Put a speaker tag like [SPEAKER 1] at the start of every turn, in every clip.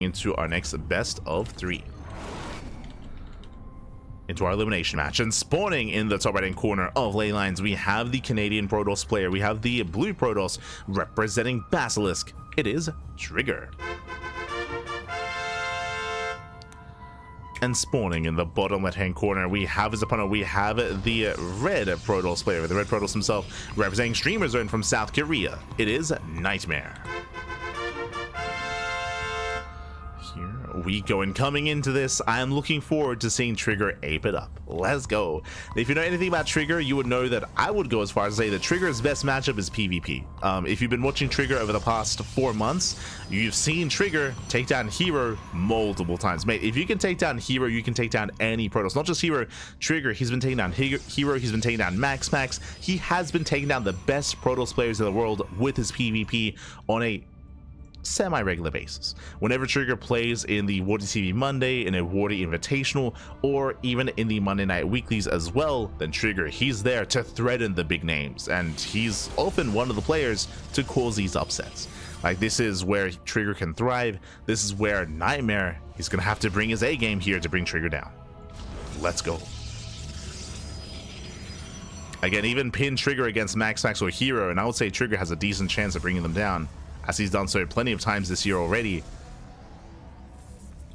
[SPEAKER 1] into our next best of 3. Into our elimination match, and spawning in the top right hand corner of lane lines, we have the Canadian Protoss player. We have the blue Protoss representing Basilisk. It is Trigger. And spawning in the bottom left hand corner, we have his opponent. We have the red Protoss player, the red Protoss himself, representing Streamer Zone from South Korea. It is NightMare. Here we go, and coming into this, I am looking forward to seeing Trigger ape it up. Let's go. If you know anything about Trigger, you would know that I would go as far as to say that Trigger's best matchup is PvP. If you've been watching Trigger over the past 4 months, you've seen Trigger take down Hero multiple times. Mate, if you can take down Hero, you can take down any Protoss. Not just Hero, Trigger, he's been taking down Hero, he's been taking down Max. He has been taking down the best Protoss players in the world with his PvP on a semi-regular basis. Whenever Trigger plays in the Wardy TV Monday, in a Wardy Invitational, or even in the Monday Night Weeklies as well, then Trigger, he's there to threaten the big names, and he's often one of the players to cause these upsets. Like, this is where Trigger can thrive. This is where NightMare, he's gonna have to bring his A game here to bring Trigger down. Let's go. Again, even pin Trigger against Max or Hero, and I would say Trigger has a decent chance of bringing them down, as he's done so plenty of times this year already.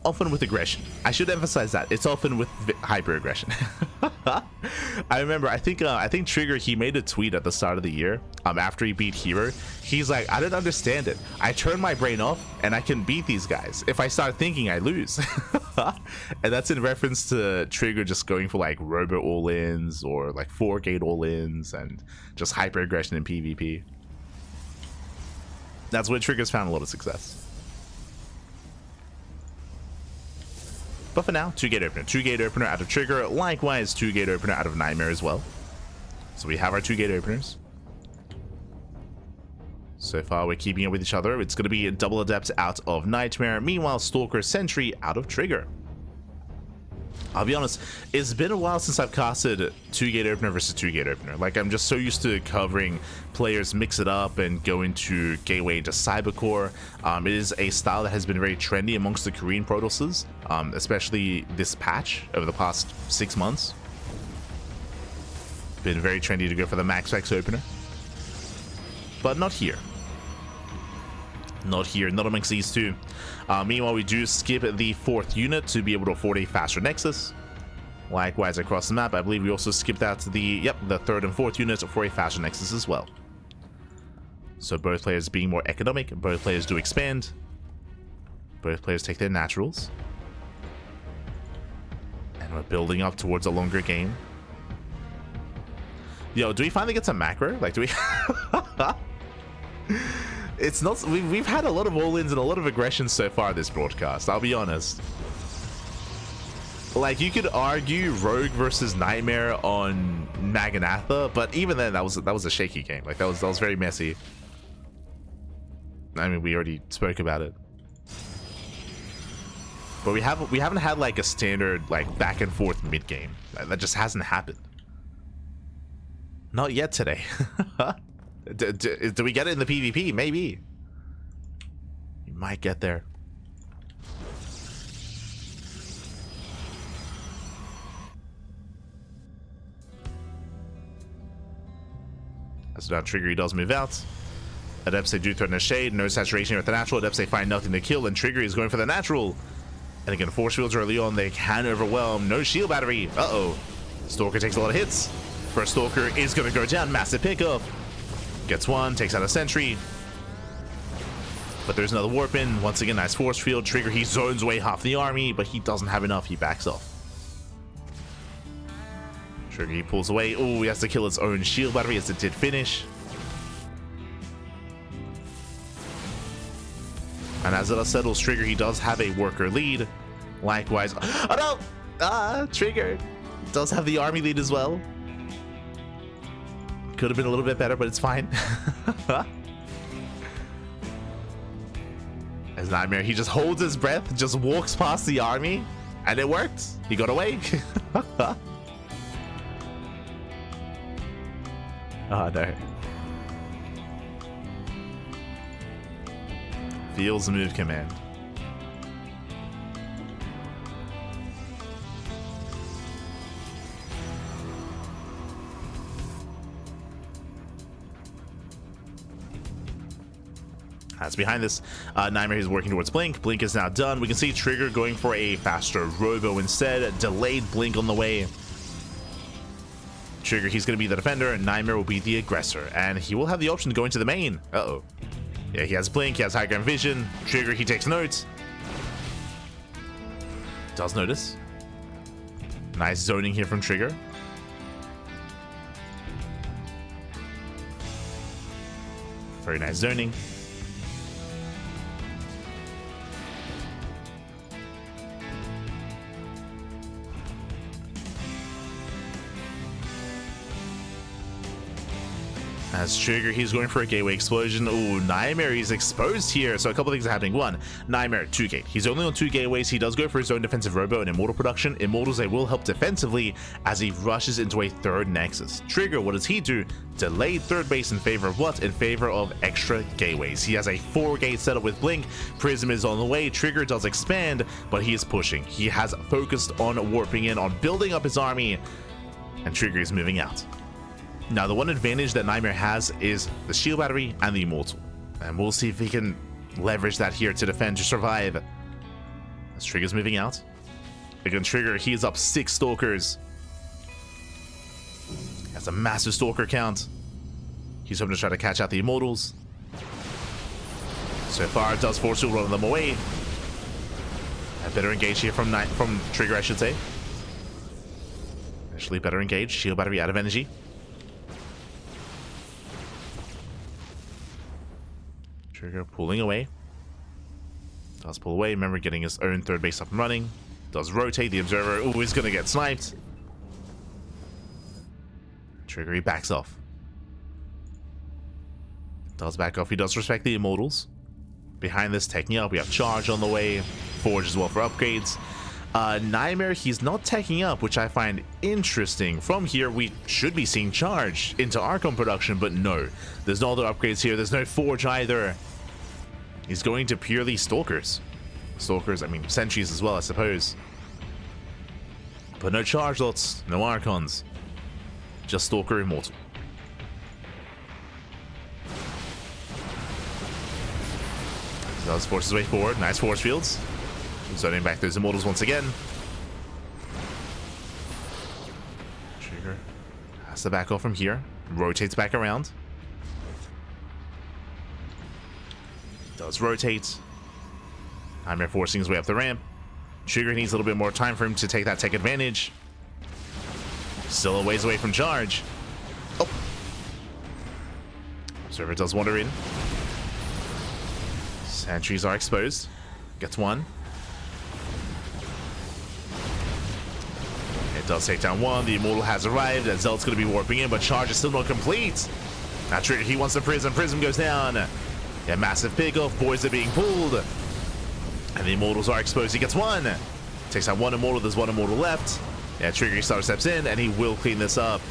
[SPEAKER 1] Often with aggression. I should emphasize that it's often with hyper aggression. I remember, I think Trigger, he made a tweet at the start of the year, after he beat Hero. He's like, I don't understand it. I turn my brain off and I can beat these guys. If I start thinking, I lose. And that's in reference to Trigger just going for like robo all-ins or like 4-gate all-ins and just hyper aggression in PvP. That's where Trigger's found a lot of success. But for now, 2-gate opener. 2-gate opener out of Trigger. Likewise, 2-gate opener out of NightMare as well. So we have our 2-gate openers. So far, we're keeping it with each other. It's going to be a double adept out of NightMare. Meanwhile, Stalker Sentry out of Trigger. I'll be honest, it's been a while since I've casted 2-gate opener versus 2-gate opener. Like, I'm just so used to covering players mix it up and go into gateway into cybercore. It is a style that has been very trendy amongst the Korean Protosses, especially this patch over the past 6 months. Been very trendy to go for the max opener, but not here. Not here, not amongst these two. Meanwhile, we do skip the 4th unit to be able to afford a faster nexus. Likewise, across the map, I believe we also skipped out the 3rd and 4th units for a faster nexus as well. So both players being more economic, both players do expand. Both players take their naturals. And we're building up towards a longer game. Yo, do we finally get some macro? Like, do we... It's not. We've had a lot of all-ins and a lot of aggression so far this broadcast. I'll be honest. Like, you could argue Rogue versus NightMare on Maganatha, but even then, that was a shaky game. Like, that was very messy. I mean, we already spoke about it, but we haven't had like a standard like back and forth mid game. That just hasn't happened. Not yet today. Do we get it in the PvP? Maybe. You might get there. As now Trigger, he does move out. Adepts, they do threaten a shade. No saturation with the natural. Adepts, they find nothing to kill. And Trigger is going for the natural. And again, force fields early on. They can overwhelm. No shield battery. Uh-oh. Stalker takes a lot of hits. First Stalker is going to go down. Massive pickup. Gets one, takes out a sentry. But there's another warp in. Once again, nice force field. Trigger, he zones away half the army, but he doesn't have enough. He backs off. Trigger, he pulls away. Oh, he has to kill his own shield battery as it did finish. And as it settles, Trigger, he does have a worker lead. Likewise. Oh no! Trigger does have the army lead as well. Could have been a little bit better, but it's fine. As NightMare, he just holds his breath, just walks past the army, and it worked. He got away. Oh no. Feels move command. As behind this, NightMare is working towards Blink. Blink is now done. We can see Trigger going for a faster Robo instead. Delayed Blink on the way. Trigger, he's going to be the defender, and NightMare will be the aggressor. And he will have the option to go into the main. Uh-oh. Yeah, he has Blink, he has high ground vision. Trigger, he takes notes. Does notice. Nice zoning here from Trigger. Very nice zoning. As Trigger, he's going for a gateway explosion. Ooh, NightMare is exposed here. So a couple things are happening. One, NightMare, 2 gate. He's only on 2 gateways. He does go for his own defensive Robo and Immortal production. Immortals, they will help defensively as he rushes into a 3rd Nexus. Trigger, what does he do? Delayed 3rd base in favor of what? In favor of extra gateways. He has a 4-gate setup with Blink. Prism is on the way. Trigger does expand, but he is pushing. He has focused on warping in, on building up his army, and Trigger is moving out. Now, the one advantage that NightMare has is the shield battery and the immortal. And we'll see if he can leverage that here to defend, to survive. As Trigger's moving out. Again, Trigger, he is up 6 stalkers. He has a massive stalker count. He's hoping to try to catch out the immortals. So far, does force to run them away. A better engage here from Trigger, I should say. Actually, better engage. Shield battery out of energy. Trigger pulling away. Does pull away. Remember, getting his own 3rd base up and running. Does rotate the observer. Ooh, he's gonna get sniped. Trigger, he backs off. Does back off. He does respect the immortals. Behind this, taking up. We have charge on the way. Forge as well for upgrades. NightMare, he's not taking up, which I find interesting. From here, we should be seeing charge into Archon production, but no. There's no other upgrades here. There's no Forge either. He's going to purely Stalkers. Stalkers, I mean, Sentries as well, I suppose. But no charge lots, no Archons. Just Stalker Immortal. Does force his way forward. Nice force fields. Zoning back those immortals once again. Trigger has to back off from here. Rotates back around. Does rotate. NightMare forcing his way up the ramp. Trigger needs a little bit more time for him to take that tech advantage. Still a ways away from charge. Oh. Observer does wander in. Sentries are exposed. Gets one. It does take down one. The Immortal has arrived. And Zealot's going to be warping in, but charge is still not complete. Now Trigger, he wants the Prism. Prism goes down. Yeah, massive pickoff. Boys are being pulled. And the Immortals are exposed. He gets one. Takes out one Immortal. There's one Immortal left. Yeah, Trigger, he steps in, and he will clean this up.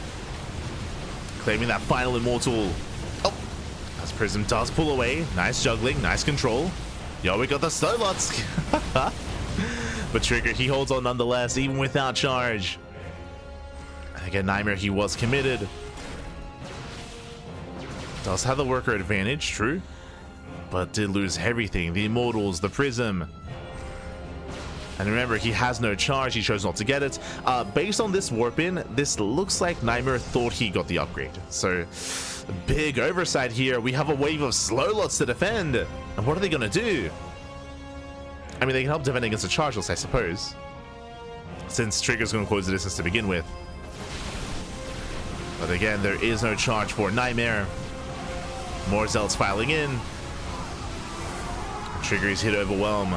[SPEAKER 1] Claiming that final Immortal. Oh, as Prism does pull away. Nice juggling. Nice control. Yo, we got the Snowlots. But Trigger, he holds on nonetheless, even without charge. And again, NightMare, he was committed. Does have the worker advantage, true. But did lose everything. The Immortals, the Prism. And remember, he has no charge. He chose not to get it. Based on this warp in, this looks like NightMare thought he got the upgrade. So, big oversight here. We have a wave of slow lots to defend. And what are they going to do? I mean, they can help defend against the charge lots, I suppose. Since Trigger's going to close the distance to begin with. But again, there is no charge for NightMare. More Zealots filing in. Trigger is here to overwhelm.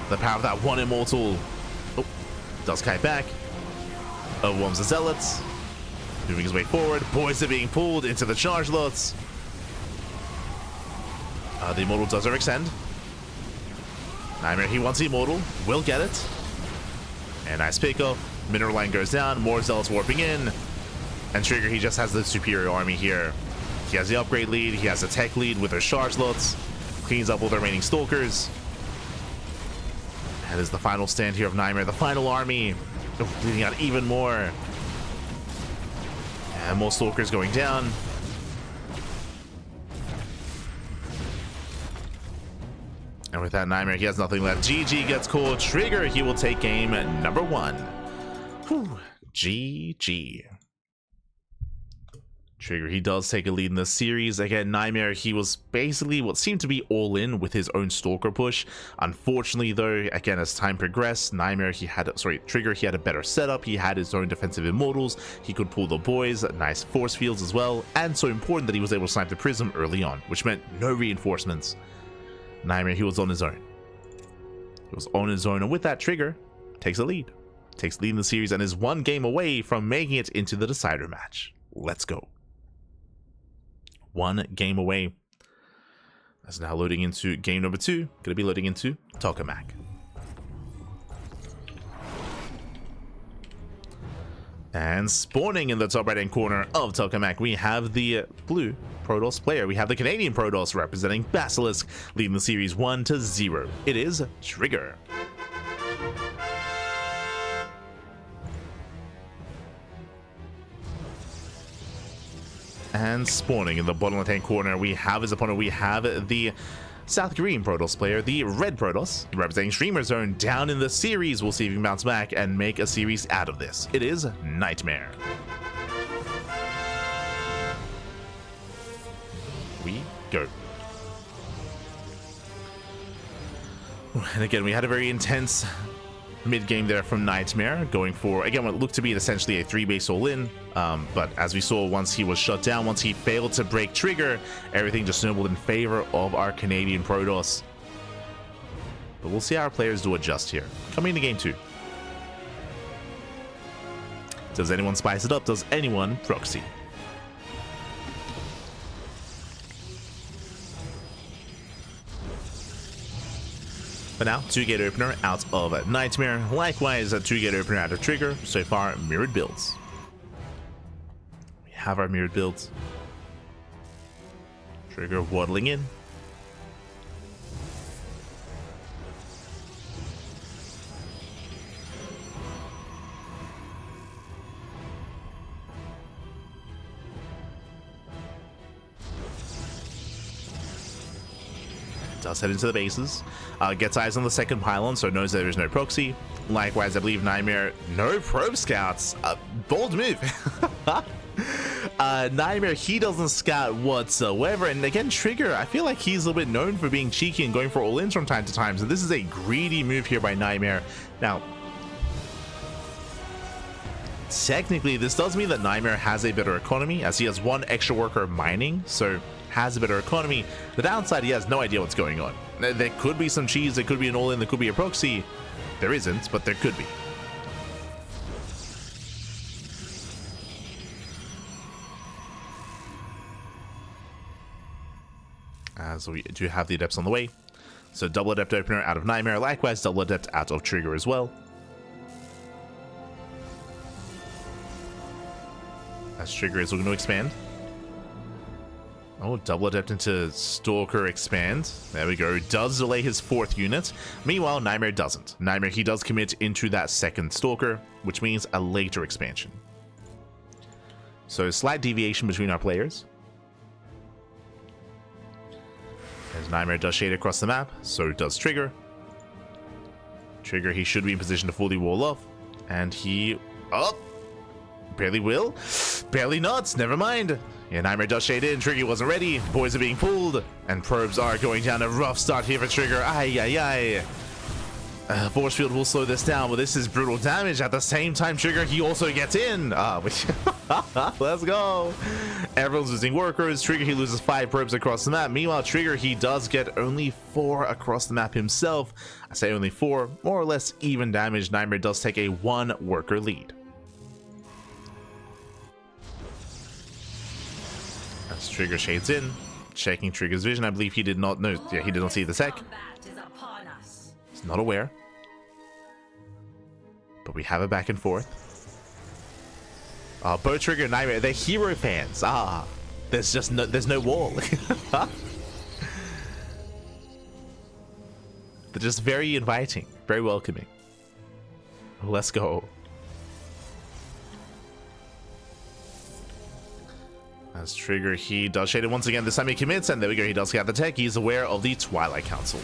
[SPEAKER 1] The power of that one Immortal. Oh, does kite back. Overwhelms the Zealots. Moving his way forward. Boys are being pulled into the charge lots. The Immortal does overextend. NightMare, he wants the Immortal. Will get it. And nice pickup. Mineral line goes down. More Zealots warping in. And Trigger, he just has the superior army here. He has the upgrade lead. He has the tech lead with their charge lots. Cleans up all the remaining Stalkers. That is the final stand here of NightMare. The final army. Oh, bleeding out even more. And more Stalkers going down. And with that NightMare, he has nothing left. GG gets called. Trigger, he will take game number 1. Whew. GG. Trigger, he does take a lead in this series. Again, NightMare, he was basically what seemed to be all in with his own Stalker push. Unfortunately, though, again, as time progressed, Trigger, he had a better setup. He had his own defensive immortals. He could pull the boys, nice force fields as well. And so important that he was able to snipe the Prism early on, which meant no reinforcements. NightMare, he was on his own. He was on his own, and with that, Trigger takes a lead. Takes the lead in the series and is 1 game away from making it into the decider match. Let's go. 1 game away. That's now loading into game number 2. Going to be loading into Tokamak. And spawning in the top right hand corner of Tokamak, we have the blue Protoss player. We have the Canadian Protoss representing Basilisk, leading the series 1-0. It is Trigger. And spawning in the bottom left-hand corner, we have his opponent. We have the South Korean Protoss player, the Red Protoss, representing Streamer Zone down in the series. We'll see if he can bounce back and make a series out of this. It is NightMare. We go. And again, we had a very intense mid-game there from NightMare, going for, again, what looked to be essentially a 3-base all-in, but as we saw, once he was shut down, once he failed to break Trigger, everything just snowballed in favor of our Canadian Protoss. But we'll see how our players do adjust here. Coming into game 2. Does anyone spice it up? Does anyone proxy? But now, 2-gate opener out of NightMare. Likewise, a 2-gate opener out of Trigger. So far, mirrored builds. We have our mirrored builds. Trigger waddling in. Does head into the bases, gets eyes on the second pylon, so knows there is no proxy. Likewise, I believe NightMare, no probe scouts. Bold move. NightMare, he doesn't scout whatsoever, and again, Trigger, I feel like he's a little bit known for being cheeky and going for all-ins from time to time, so this is a greedy move here by NightMare. Now, technically, this does mean that NightMare has a better economy, as he has 1 extra worker mining, so has a better economy. The downside, he has no idea what's going on. There could be some cheese, there could be an all-in, there could be a proxy. There isn't, but there could be. So we do have the Adepts on the way. So double Adept opener out of NightMare, likewise double Adept out of Trigger as well. As Trigger is looking to expand. Oh, double Adept into Stalker expand. There we go. Does delay his 4th unit. Meanwhile, NightMare doesn't. NightMare, he does commit into that 2nd Stalker, which means a later expansion. So slight deviation between our players. As NightMare does shade across the map, so does Trigger. Trigger, he should be in position to fully wall off. And he... oh! Barely will. Barely not. Never mind. Yeah, NightMare does shade in. Trigger wasn't ready. Boys are being pulled. And probes are going down a rough start here for Trigger. Ay. Force field will slow this down, but this is brutal damage. At the same time, Trigger, he also gets in. Let's go. Everyone's losing workers. Trigger, he loses 5 probes across the map. Meanwhile, Trigger, he does get only 4 across the map himself. I say only 4. More or less even damage. NightMare does take a 1 worker lead. As Trigger shades in, checking Trigger's vision. I believe he did not know. Yeah, he did not see the sec. He's not aware. But we have a back and forth. Both Trigger and NightMare, they're hero fans. There's no wall. They're just very inviting, very welcoming. Let's go. As Trigger, he does shade it once again. This time he commits, and there we go. He does get the tech. He's aware of the Twilight Council.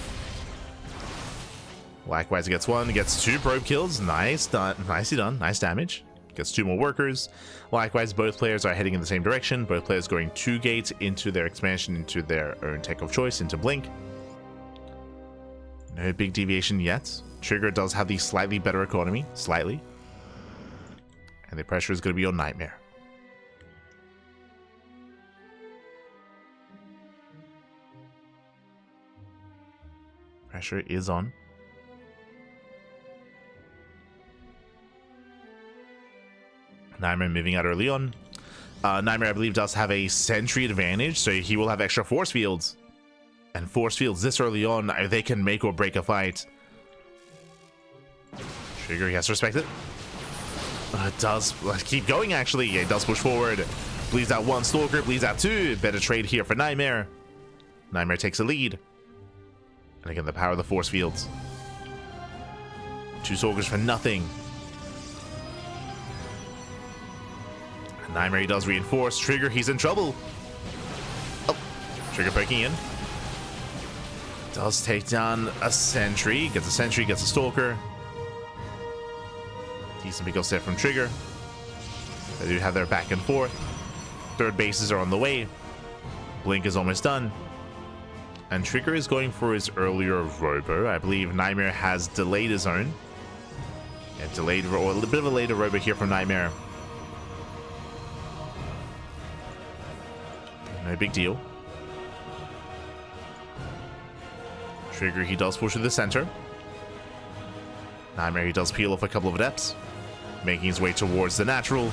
[SPEAKER 1] Likewise, he gets one, gets 2 probe kills. Nice, nicely done, nice damage. Gets 2 more workers. Likewise, both players are heading in the same direction. Both players going 2 gates into their expansion, into their own tech of choice, into Blink. No big deviation yet. Trigger does have the slightly better economy, slightly. And the pressure is going to be on NightMare. Pressure is on. NightMare moving out early on. NightMare, I believe, does have a sentry advantage, so he will have extra force fields. And force fields this early on, they can make or break a fight. Trigger, he has to respect it. It does keep going, actually. It does push forward. Bleeds out 1 Stalker, bleeds out 2. Better trade here for NightMare. NightMare takes a lead. And again, the power of the force fields. 2 Stalkers for nothing. NightMare does reinforce. Trigger, he's in trouble. Oh, Trigger poking in. Does take down a sentry. Gets a sentry, gets a Stalker. Decent pick up set from Trigger. They do have their back and forth. 3rd bases are on the way. Blink is almost done. And Trigger is going for his earlier Robo. I believe NightMare has delayed his own. Yeah, delayed, or a little bit of a later Robo here from NightMare. No big deal. Trigger, he does push to the center. NightMare, he does peel off a couple of adepts, making his way towards the natural.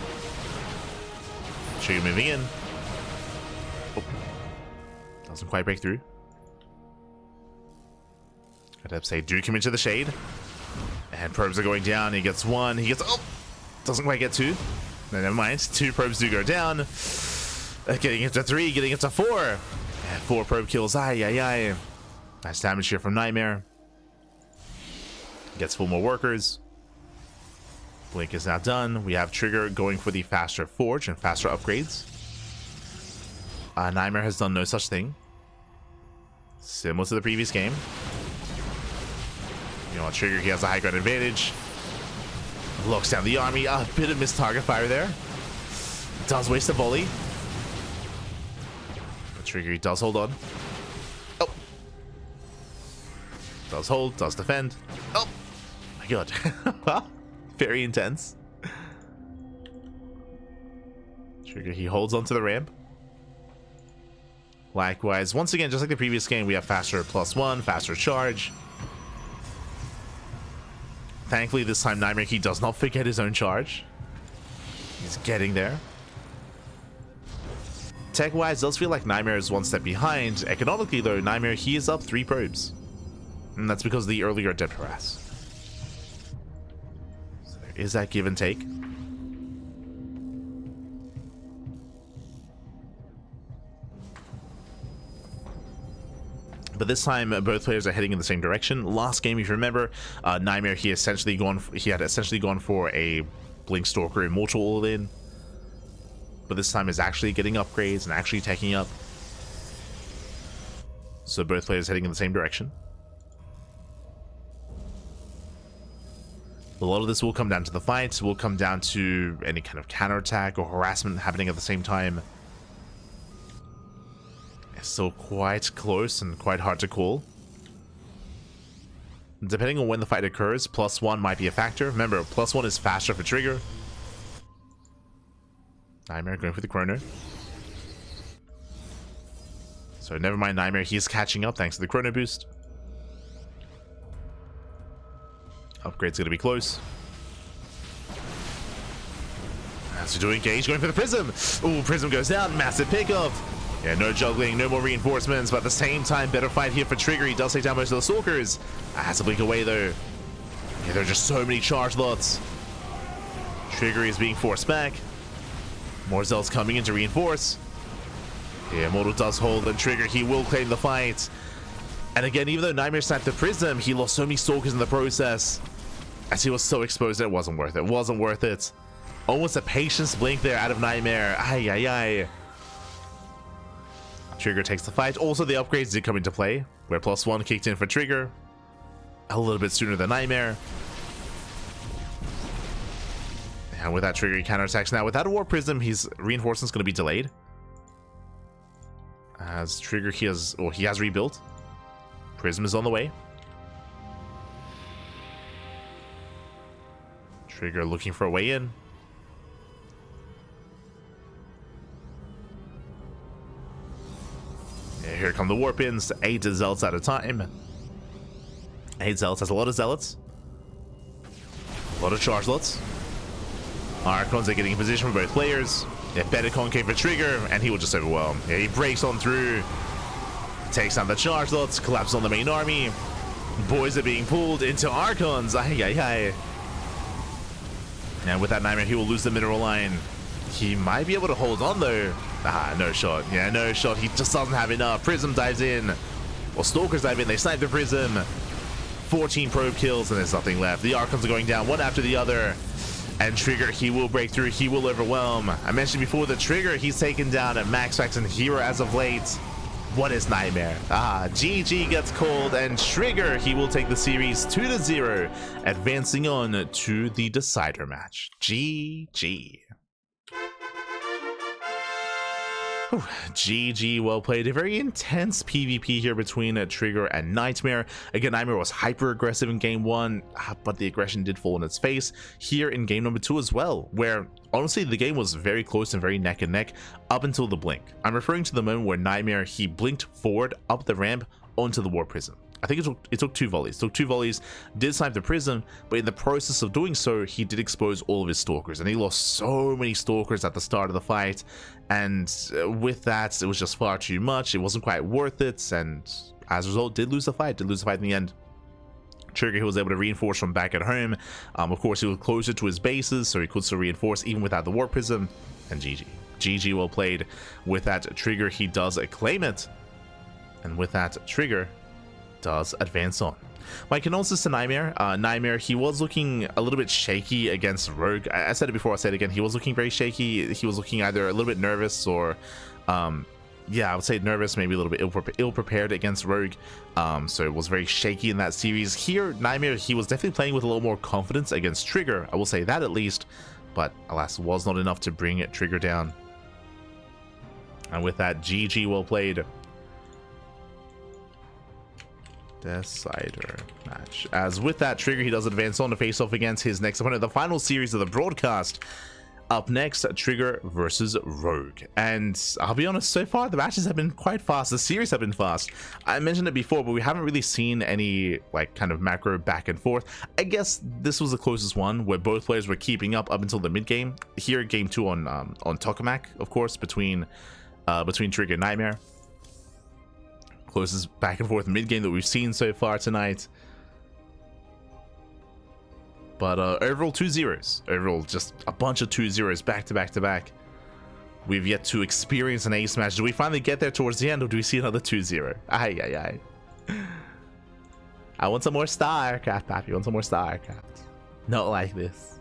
[SPEAKER 1] Trigger moving in. Oh. Doesn't quite break through. Adepts, they do come into the shade. And probes are going down. He gets 1. He gets... Oh! Doesn't quite get 2. No, never mind. 2 probes do go down. Getting it to 3, getting it to 4. And 4 probe kills. Aye. Nice damage here from NightMare. Gets 4 more workers. Blink is now done. We have Trigger going for the faster forge and faster upgrades. NightMare has done no such thing. Similar to the previous game. You know what, Trigger, he has a high ground advantage. Locks down the army. A bit of missed target fire there. Does waste a volley. But Trigger, he does hold on. Oh. Does hold, does defend. Oh my god. Very intense. Trigger, he holds onto the ramp. Likewise, once again, just like the previous game, we have faster +1, faster charge. Thankfully, this time NightMare, he does not forget his own charge. He's getting there. Tech-wise, does feel like NightMare is 1 step behind. Economically, though, NightMare, he is up 3 probes. And that's because of the earlier adept harass. So there is that give and take. But this time, both players are heading in the same direction. Last game, if you remember, NightMare, he had essentially gone for a Blink Stalker Immortal all-in. But this time is actually getting upgrades and actually taking up. So both players heading in the same direction. A lot of this will come down to the fight. Will come down to any kind of counterattack or harassment happening at the same time. It's still quite close and quite hard to call. Depending on when the fight occurs, +1 might be a factor. Remember, +1 is faster for Trigger. NightMare going for the chrono. So never mind NightMare, he's catching up thanks to the chrono boost. Upgrade's gonna be close. As we do engage, going for the Prism. Ooh, Prism goes down, massive pickup. Yeah, no juggling, no more reinforcements, but at the same time, better fight here for Trigger. He does take down most of the Stalkers. Has to blink away though. Yeah, there are just so many charge lots. Trigger is being forced back. More Zells coming in to reinforce. Yeah, Immortal does hold, and Trigger, he will claim the fight. And again, even though NightMare sniped the Prism, he lost so many Stalkers in the process. As he was so exposed, it wasn't worth it. It wasn't worth it. Almost a patience blink there out of NightMare. Ay. Trigger takes the fight. Also, the upgrades did come into play, where +1 kicked in for Trigger. a little bit sooner than NightMare. And with that trigger, he counterattacks. Now, without a Warp Prism, his reinforcement's going to be delayed. As trigger, he has rebuilt. Prism is on the way. Trigger looking for a way in. Yeah, here come the warp ins. 8 zealots at a time. 8 zealots has a lot of zealots. A lot of charge lots. Archons are getting in position for both players. Yeah, better concave for trigger, and he will just overwhelm. Yeah, he breaks on through. Takes down the charge lots. Collapses on the main army. Boys are being pulled into Archons. And with that NightMare, he will lose the mineral line. He might be able to hold on though. No shot. Yeah, no shot. He just doesn't have enough. Prism dives in. Well, Stalkers dive in. They snipe the Prism. 14 probe kills, and there's nothing left. The Archons are going down one after the other. And Trigger, he will break through. He will overwhelm. I mentioned before, the Trigger, he's taken down at max fact and hero as of late. What is NightMare? GG gets called, and Trigger, he will take the series 2-0, advancing on to the decider match. GG. GG, well played. A very intense PvP here between Trigger and NightMare. Again, NightMare was hyper aggressive in game 1, but the aggression did fall on its face here in game number 2 as well, where honestly the game was very close and very neck and neck up until the blink. I'm referring to the moment where NightMare, he blinked forward up the ramp onto the Warp Prism. I think it took 2 volleys. Took 2 volleys, did snipe the Prism, but in the process of doing so, he did expose all of his Stalkers, and he lost so many Stalkers at the start of the fight, and with that, it was just far too much. It wasn't quite worth it, and as a result, did lose the fight in the end. Trigger, he was able to reinforce from back at home. Of course, he was closer to his bases, so he could still reinforce even without the Warp Prism, and GG. GG, well played. With that, Trigger, he does claim it, and with that, Trigger does advance on. My condolences to NightMare. NightMare, he was looking a little bit shaky against Rogue. I said it before, I'll say it again. He was looking very shaky. He was looking either a little bit nervous or, yeah, I would say nervous, maybe a little bit ill-prepared against Rogue. So it was very shaky in that series. Here, NightMare, he was definitely playing with a little more confidence against Trigger. I will say that at least. But alas, was not enough to bring Trigger down. And with that, GG, well played. Decider match. As with that, Trigger, he does advance on to face off against his next opponent, the final series of the broadcast. Up next, Trigger versus Rogue. And I'll be honest, so far the matches have been quite fast. The series have been fast. I mentioned it before, but we haven't really seen any like kind of macro back and forth. I guess this was the closest one where both players were keeping up until the mid game. Here, game 2 on Tokamak, of course, between Trigger and NightMare. Closest back and forth mid game that we've seen so far tonight. But overall 2-0s. Overall just a bunch of 2-0s back to back to back. We've yet to experience an ace match. Do we finally get there towards the end, or do we see another 2-0? Ay. I want some more StarCraft, Pappy. I want some more StarCraft. Not like this.